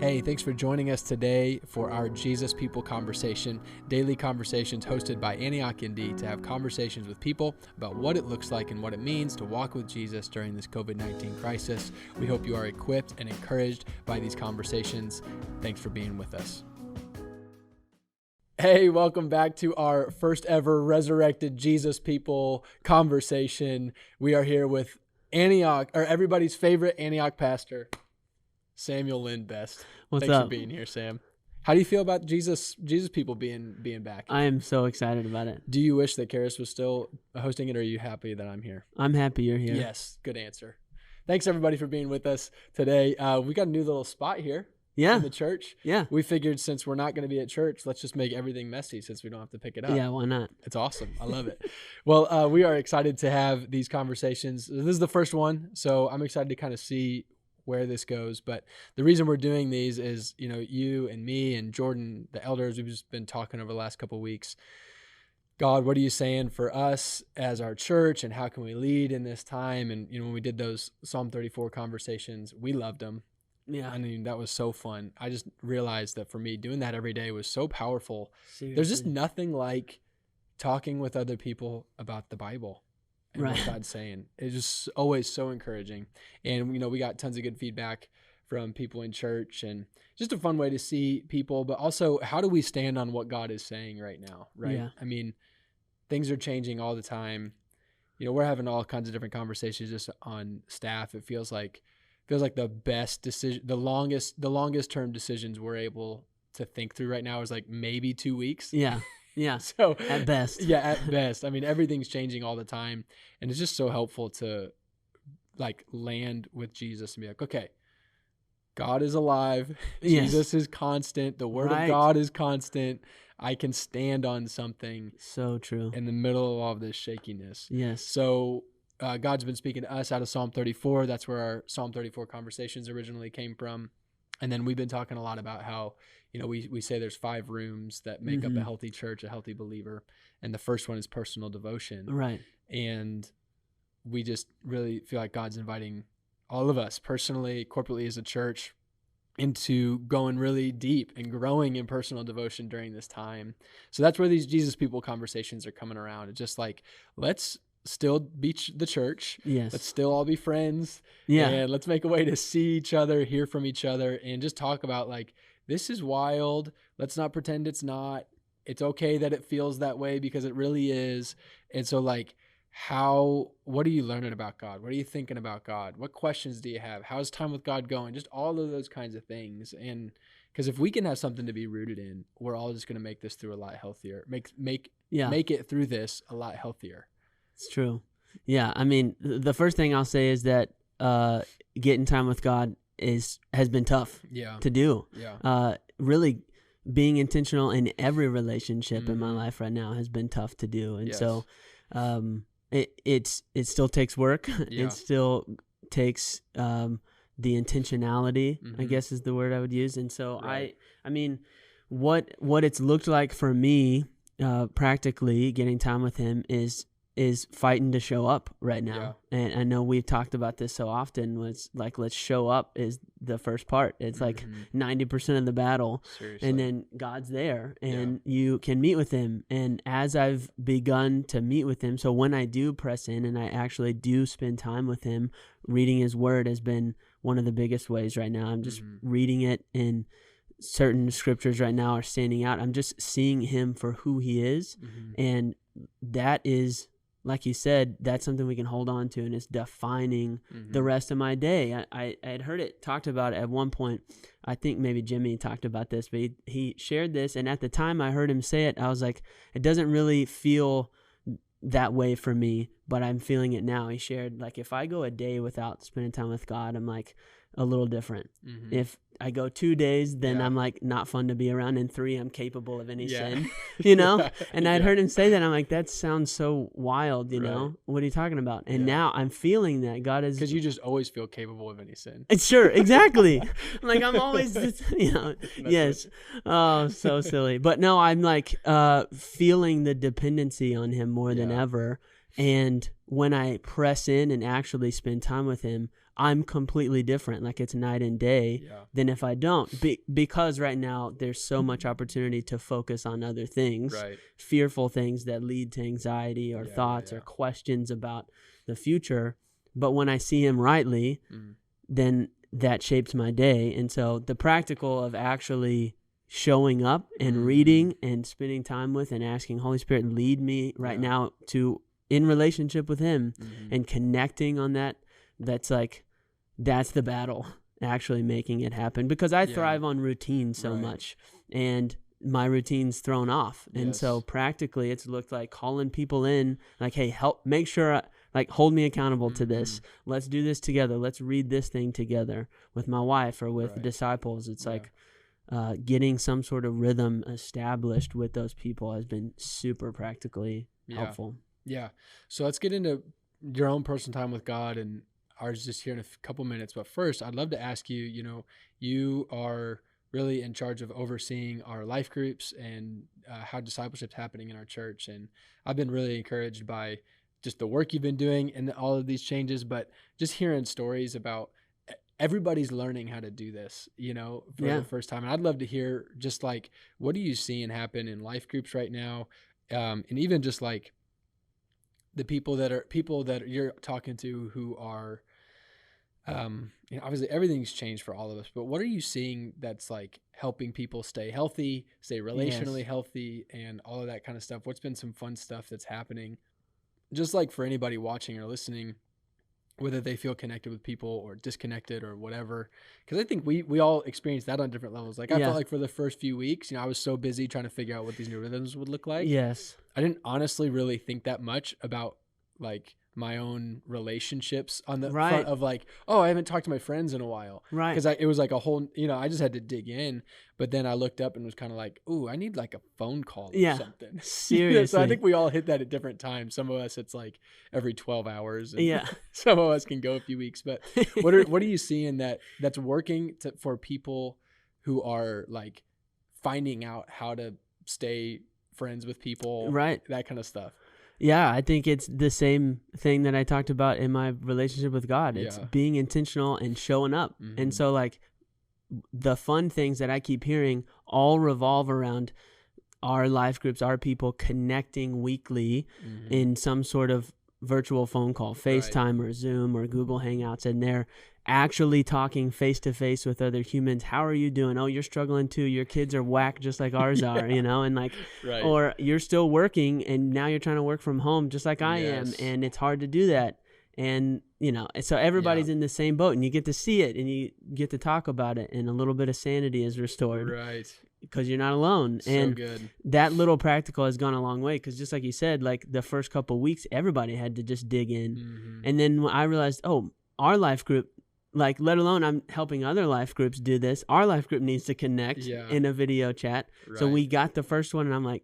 Hey, thanks for joining us today for our Jesus People Conversation, daily conversations hosted by Antioch, Indy, to have conversations with people about what it looks like and what it means to walk with Jesus during this COVID-19 crisis. We hope you are equipped and encouraged by these conversations. Thanks for being with us. Hey, welcome back to our first ever Resurrected Jesus People conversation. We are here with Antioch, or everybody's favorite Antioch pastor, Samuel Lynn Best. What's Thanks up? for being here, Sam. How do you feel about Jesus People being back? I am so excited about it. Do you wish that Karis was still hosting it, or are you happy that I'm here? I'm happy you're here. Yes, good answer. Thanks everybody for being with us today. We got a new little spot here in the church. Yeah. We figured since we're not going to be at church, let's just make everything messy since we don't have to pick it up. Yeah, why not? It's awesome. I love it. Well, we are excited to have these conversations. This is the first one, so I'm excited to kind of see where this goes. But the reason we're doing these is, you and me and Jordan, the elders, we've just been talking over the last couple of weeks. God, what are you saying for us as our church, and how can we lead in this time? And, when we did those Psalm 34 conversations, we loved them. Yeah. I mean, that was so fun. I just realized that for me, doing that every day was so powerful. Seriously. There's just nothing like talking with other people about the Bible and what God's saying. It's just always so encouraging. And, we got tons of good feedback from people in church, and just a fun way to see people, but also how do we stand on what God is saying right now, right? Yeah. I mean, things are changing all the time. We're having all kinds of different conversations just on staff. It feels like the best decision, the longest term decisions we're able to think through right now is like maybe 2 weeks. Yeah. Yeah. So at best. Yeah, at best. I mean, everything's changing all the time, and it's just so helpful to like land with Jesus and be like, okay, God is alive. Yes. Jesus is constant. The word of God is constant. I can stand on something. So true. In the middle of all of this shakiness. Yes. So God's been speaking to us out of Psalm 34. That's where our Psalm 34 conversations originally came from. And then we've been talking a lot about how, we say there's 5 rooms that make up a healthy church, a healthy believer. And the first one is personal devotion. Right. And we just really feel like God's inviting all of us personally, corporately as a church, into going really deep and growing in personal devotion during this time. So that's where these Jesus People conversations are coming around. It's just like, let's still be the church. Yes. Let's still all be friends. Yeah. And let's make a way to see each other, hear from each other, and just talk about like, this is wild. Let's not pretend it's not. It's okay that it feels that way, because it really is. And so like, what are you learning about God? What are you thinking about God? What questions do you have? How's time with God going? Just all of those kinds of things. And because if we can have something to be rooted in, we're all just going to make this through a lot healthier. Make it through this a lot healthier. It's true. Yeah. I mean, the first thing I'll say is that getting time with God has been tough to do. Yeah. Really being intentional in every relationship in my life right now has been tough to do. And so it still takes work. Yeah. It still takes the intentionality, I guess is the word I would use. And so I mean, what it's looked like for me practically getting time with him is fighting to show up right now. Yeah. And I know we've talked about this so often, was like, let's show up is the first part. It's like 90% of the battle. Seriously. And then God's there and you can meet with him. And as I've begun to meet with him, so when I do press in and I actually do spend time with him, reading his word has been one of the biggest ways right now. I'm just reading it, and certain scriptures right now are standing out. I'm just seeing him for who he is. And that is, like you said, that's something we can hold on to, and it's defining the rest of my day. I had heard it talked about at one point. I think maybe Jimmy talked about this, but he shared this, and at the time I heard him say it, I was like, it doesn't really feel that way for me, but I'm feeling it now. He shared, like, if I go a day without spending time with God, I'm like a little different. If I go 2 days, then I'm like not fun to be around. And 3, I'm capable of any sin, And I'd heard him say that. I'm like, that sounds so wild, know? What are you talking about? And now I'm feeling that God is, because you just always feel capable of any sin. Sure, exactly. Like I'm always, yes. Oh, so silly. But no, I'm like feeling the dependency on him more than ever. And when I press in and actually spend time with him, I'm completely different. Like it's night and day than if I don't. Because right now there's so much opportunity to focus on other things, fearful things that lead to anxiety or thoughts or questions about the future. But when I see him rightly, then that shapes my day. And so the practical of actually showing up and reading and spending time with and asking Holy Spirit, lead me right now to in relationship with him and connecting on that. That's the battle, actually making it happen, because I thrive on routine so much, and my routine's thrown off. And so practically it's looked like calling people in, like, hey, help, make sure, hold me accountable to this. Let's do this together. Let's read this thing together with my wife or with disciples. It's like getting some sort of rhythm established with those people has been super practically helpful. Yeah. So let's get into your own personal time with God and ours just here in a couple minutes. But first, I'd love to ask you, you are really in charge of overseeing our life groups and how discipleship's happening in our church. And I've been really encouraged by just the work you've been doing and all of these changes, but just hearing stories about everybody's learning how to do this, for the first time. And I'd love to hear just what are you seeing happen in life groups right now? And even just the people that you're talking to who are, obviously everything's changed for all of us, but what are you seeing that's helping people stay healthy, stay relationally healthy, and all of that kind of stuff? What's been some fun stuff that's happening? Just for anybody watching or listening, whether they feel connected with people or disconnected or whatever. Because I think we all experience that on different levels. I felt like for the first few weeks, I was so busy trying to figure out what these new rhythms would look like. Yes. I didn't honestly really think that much about my own relationships on the front of I haven't talked to my friends in a while. Right. Because it was a whole, I just had to dig in. But then I looked up and was kind of ooh, I need a phone call or something. Seriously. So I think we all hit that at different times. Some of us, it's every 12 hours. And some of us can go a few weeks. But what are you seeing that's working for people who are finding out how to stay friends with people? Right. That kind of stuff. Yeah, I think it's the same thing that I talked about in my relationship with God. It's being intentional and showing up. And so the fun things that I keep hearing all revolve around our life groups, our people connecting weekly in some sort of virtual phone call, FaceTime or Zoom or Google Hangouts, and they're actually talking face to face with other humans. How are you doing? Oh, you're struggling too. Your kids are whack just like ours are, and or you're still working and now you're trying to work from home just like I am, and it's hard to do that. And so everybody's in the same boat, and you get to see it and you get to talk about it, and a little bit of sanity is restored. Right. Because you're not alone. So and good. That little practical has gone a long way, because just like you said, the first couple of weeks, everybody had to just dig in. And then when I realized, our life group, let alone I'm helping other life groups do this, our life group needs to connect in a video chat. Right. So we got the first one, and I'm like,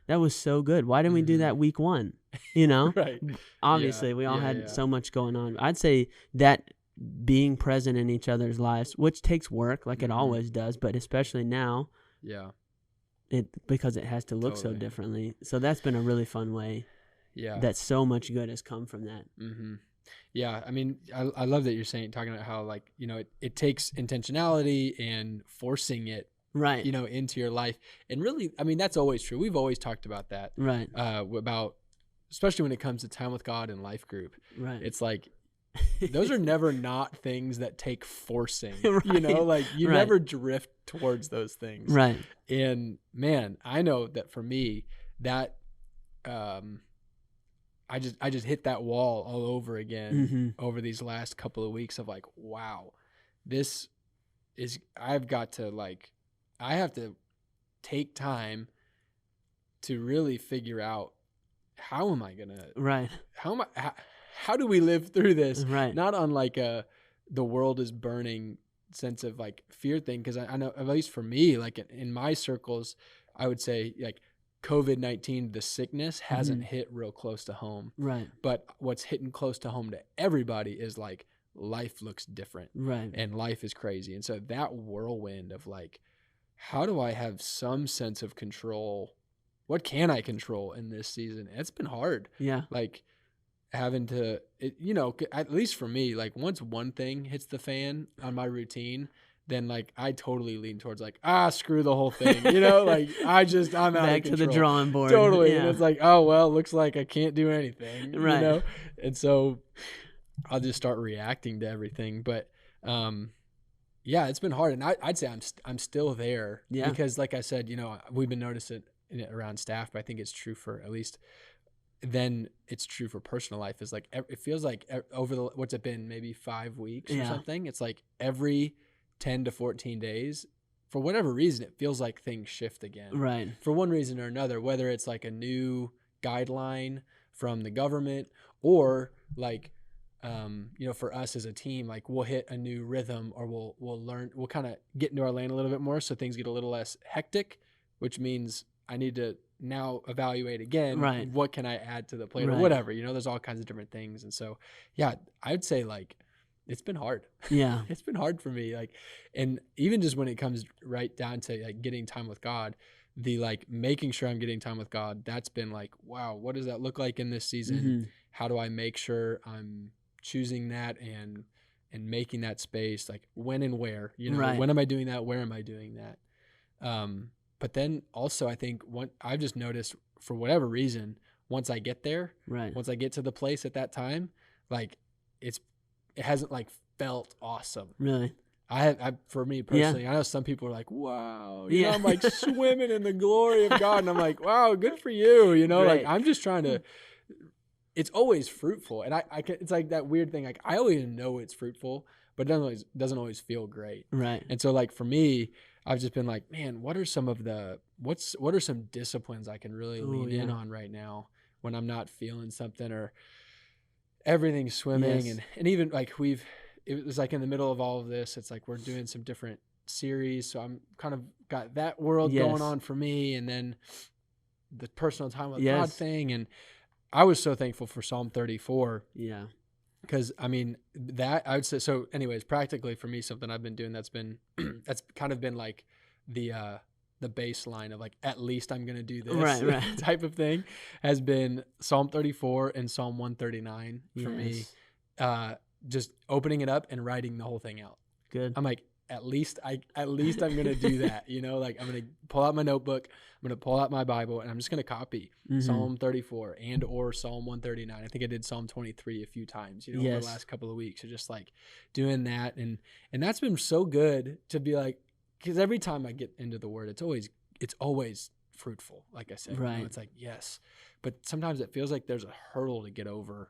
that was so good. Why didn't we do that week one? Right. Obviously, we all had so much going on. I'd say that being present in each other's lives, which takes work, it always does, but especially now, because it has to look so differently. So that's been a really fun way. Yeah, that so much good has come from that. Yeah, I mean, I love that you're talking about how it takes intentionality and forcing it right, into your life. And really, I mean, that's always true. We've always talked about that, right? About, especially when it comes to time with God and life group, right? It's those are never not things that take forcing, right. You never drift towards those things. Right. And man, I know that for me, that, I just hit that wall all over again over these last couple of weeks of wow, this is, I have to take time to really figure out, how am I going to, how do we live through this? Right. Not on the world is burning sense of fear thing. Cause I know, at least for me, in my circles, I would say COVID-19, the sickness hasn't hit real close to home. Right. But what's hitting close to home to everybody is life looks different. Right. And life is crazy. And so that whirlwind of how do I have some sense of control? What can I control in this season? It's been hard. Yeah. having to, at least for me, like once one thing hits the fan on my routine, then like I totally lean towards like, screw the whole thing, like I'm out Back of to the control. drawing board. Totally. Yeah. And it's like, oh, well, looks like I can't do anything, Right. And so I'll just start reacting to everything. But, yeah, it's been hard. And I'd say I'm still there because like I said, we've been noticing it around staff, but I think it's true for at least then it's true for personal life is like, it feels like over what's it been, maybe 5 weeks or something. It's like every 10 to 14 days, for whatever reason, it feels like things shift again. Right. For one reason or another, whether it's like a new guideline from the government or like, for us as a team, like we'll hit a new rhythm or we'll kind of get into our lane a little bit more. So things get a little less hectic, which means I need to now evaluate again, right. What can I add to the plate or whatever, there's all kinds of different things. And so, yeah, I would say like, it's been hard. Yeah. It's been hard for me. Like, and even just when it comes right down to like getting time with God, the like making sure I'm getting time with God, that's been like, wow, what does that look like in this season? Mm-hmm. How do I make sure I'm choosing that and making that space, like when and where, when am I doing that? Where am I doing that? But then also I think I've just noticed for whatever reason, once I get there, once I get to the place at that time, like it hasn't like felt awesome. Really? I for me personally, I know some people are like, wow, I'm like swimming in the glory of God. And I'm like, wow, good for you. Like I'm just trying to, it's always fruitful. And I can, it's like that weird thing. Like I always know it's fruitful, but it doesn't always feel great. Right. And so like for me, I've just been like, man, what are some disciplines I can really lean in on right now when I'm not feeling something or everything's swimming. And even like it was like in the middle of all of this, it's like we're doing some different series. So I'm kind of got that world going on for me. And then the personal time with God thing. And I was so thankful for Psalm 34. Yeah. Because I mean that I would say, so anyways, practically for me, something I've been doing that's kind of been like the baseline of like, at least I'm going to do this type of thing has been Psalm 34 and Psalm 139 for me. Just opening it up and writing the whole thing out. Good. I'm like, at least I'm going to do that. Like I'm going to pull out my notebook. I'm going to pull out my Bible and I'm just going to copy Psalm 34 and or Psalm 139. I think I did Psalm 23 a few times, over the last couple of weeks. So just like doing that. And that's been so good to be like, because every time I get into the word, it's always fruitful. Like I said, right. It's like, yes, but sometimes it feels like there's a hurdle to get over.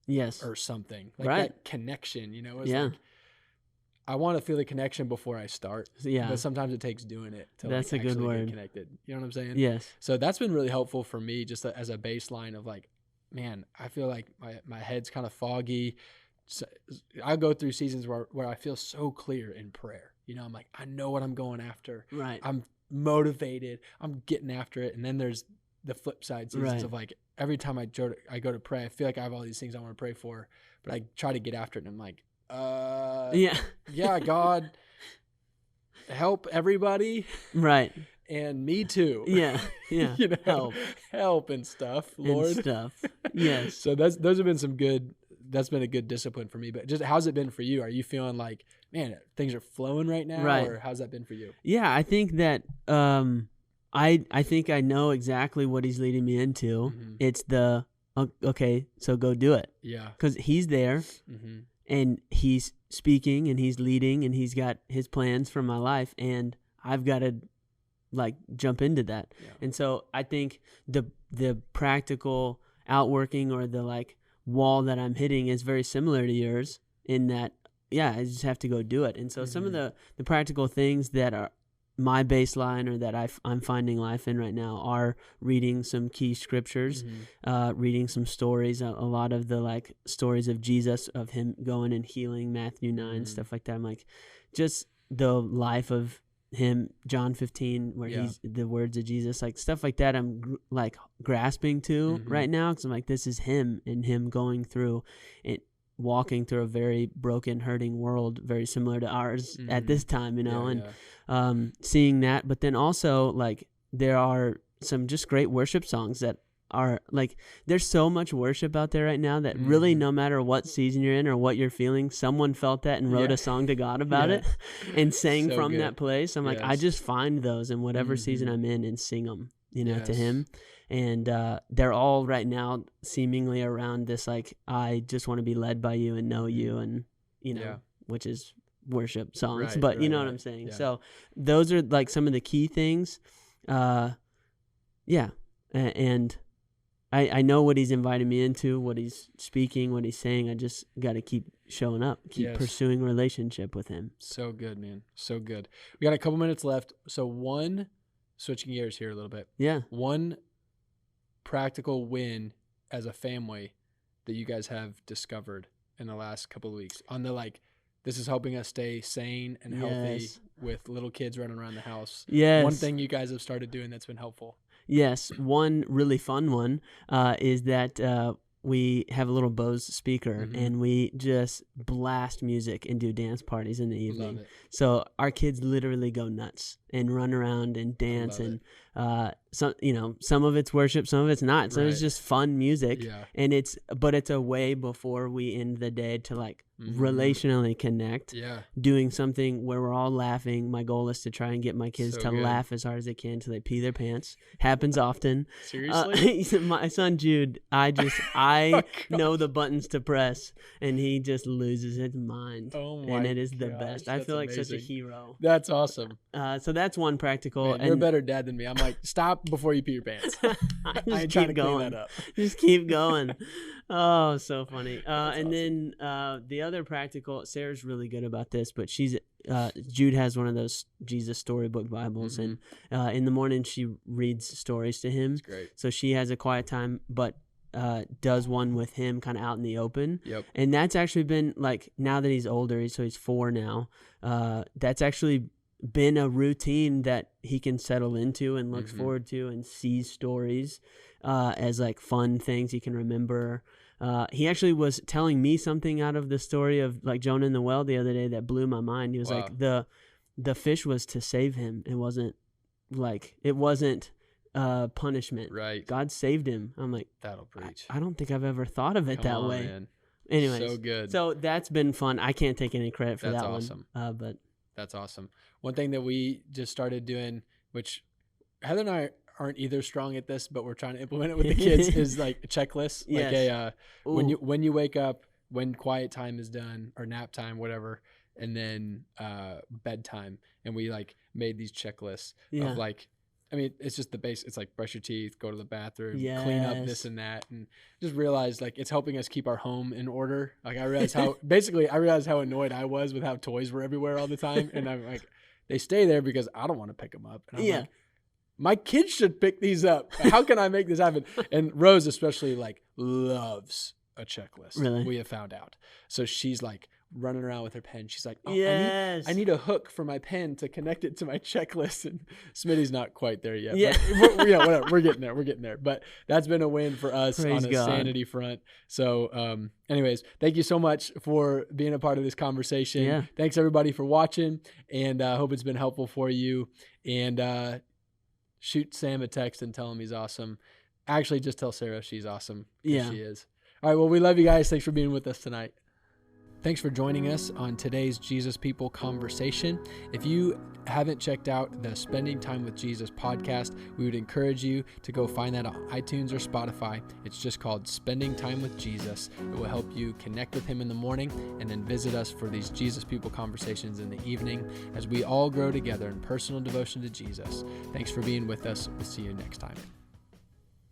Yes. Or something like that connection, it's like, I want to feel the connection before I start. Yeah. But sometimes it takes doing it to that's like a good actually word. Get connected. You know what I'm saying? Yes. So that's been really helpful for me just as a baseline of like, man, I feel like my head's kind of foggy. So I go through seasons where I feel so clear in prayer. I'm like, I know what I'm going after. Right. I'm motivated. I'm getting after it. And then there's the flip side seasons of like, every time I go to pray, I feel like I have all these things I want to pray for, but I try to get after it. And I'm like, yeah, God, help everybody. Right. And me too. Yeah. Help and stuff, Lord. And stuff. Yes. So that's been a good discipline for me. But just how's it been for you? Are you feeling like, man, things are flowing right now? Right. Or how's that been for you? Yeah, I think that I think I know exactly what he's leading me into. Mm-hmm. It's the okay, so go do it. Yeah. Because he's there. Mm-hmm. And he's speaking and he's leading and he's got his plans for my life and I've got to like jump into that. Yeah. And so I think the practical outworking or the like wall that I'm hitting is very similar to yours in that, I just have to go do it. And so some of the practical things that are my baseline or that I'm finding life in right now are reading some key scriptures, reading some stories, a lot of the like stories of Jesus, of him going and healing, Matthew 9, stuff like that. I'm like, just the life of him, John 15, where he's the words of Jesus, like stuff like that. I'm like grasping to right now. Cause I'm like, this is him and him going through it, walking through a very broken, hurting world, very similar to ours at this time, and seeing that. But then also, like, there are some just great worship songs that are like, there's so much worship out there right now that really, no matter what season you're in or what you're feeling, someone felt that and wrote a song to God about it and sang from that place. I'm like, I just find those in whatever season I'm in and sing them, to him. And they're all right now seemingly around this, like, I just want to be led by you and know you, and, which is worship songs, but you know what I'm saying? Yeah. So those are like some of the key things. And I know what he's invited me into, what he's speaking, what he's saying. I just got to keep showing up, keep pursuing relationship with him. So good, man. So good. We got a couple minutes left. So switching gears here a little bit. Yeah. One practical win as a family that you guys have discovered in the last couple of weeks on the, like, this is helping us stay sane and healthy with little kids running around the house. Yes. One thing you guys have started doing that's been helpful. Yes. One really fun one is that we have a little Bose speaker and we just blast music and do dance parties in the evening. Love it. So our kids literally go nuts and run around and dance, and some of it's worship, some of it's not. So it's just fun music, and it's a way before we end the day to, like, relationally connect. Doing something where we're all laughing. My goal is to try and get my kids to laugh as hard as they can until they pee their pants. Happens often. Seriously? My son Jude, I know the buttons to press, and he just loses his mind. Oh my And it is the gosh, best. I feel like such a amazing. hero. That's awesome. So that's one practical. Man, you're a better dad than me. I'm like, stop before you pee your pants. I ain't trying to clean that up. Just keep going. Oh, so funny. And then the other practical, Sarah's really good about this, but Jude has one of those Jesus storybook Bibles, and in the morning she reads stories to him. That's great. So she has a quiet time, but does one with him kind of out in the open. Yep. And that's actually been, like, now that he's older, so he's 4 now, that's actually been a routine that he can settle into and looks forward to, and sees stories as, like, fun things he can remember. He actually was telling me something out of the story of, like, Jonah in the well the other day that blew my mind. He was like, the fish was to save him. It wasn't punishment. Right. God saved him. I'm like, that'll preach. I don't think I've ever thought of it that way. Man. Anyways, so good. So that's been fun. I can't take any credit for That's that awesome. one. But that's awesome. One thing that we just started doing, which Heather and I aren't either strong at this, but we're trying to implement it with the kids, is like a checklist. Yes. Like when you wake up, when quiet time is done, or nap time, whatever, and then bedtime. And we, like, made these checklists of, like, I mean, it's just the base. It's like brush your teeth, go to the bathroom, clean up this and that, and just realized, like, it's helping us keep our home in order. Like, I realized how annoyed I was with how toys were everywhere all the time, and I'm like, they stay there because I don't want to pick them up. And I'm like, my kids should pick these up. How can I make this happen? And Rose especially, like, loves a checklist. Really? We have found out. So she's, like, running around with her pen. She's like, yes. I need a hook for my pen to connect it to my checklist. And Smitty's not quite there yet. Yeah. But whatever. We're getting there. But that's been a win for us. Praise on a God. sanity front. So anyways, thank you so much for being a part of this conversation. Yeah. Thanks everybody for watching, and I hope it's been helpful for you. And shoot Sam a text and tell him he's awesome. Actually, just tell Sarah she's awesome. Yeah. She is. All right. Well, we love you guys. Thanks for being with us tonight. Thanks for joining us on today's Jesus People Conversation. If you haven't checked out the Spending Time with Jesus podcast, we would encourage you to go find that on iTunes or Spotify. It's just called Spending Time with Jesus. It will help you connect with him in the morning and then visit us for these Jesus People Conversations in the evening as we all grow together in personal devotion to Jesus. Thanks for being with us. We'll see you next time.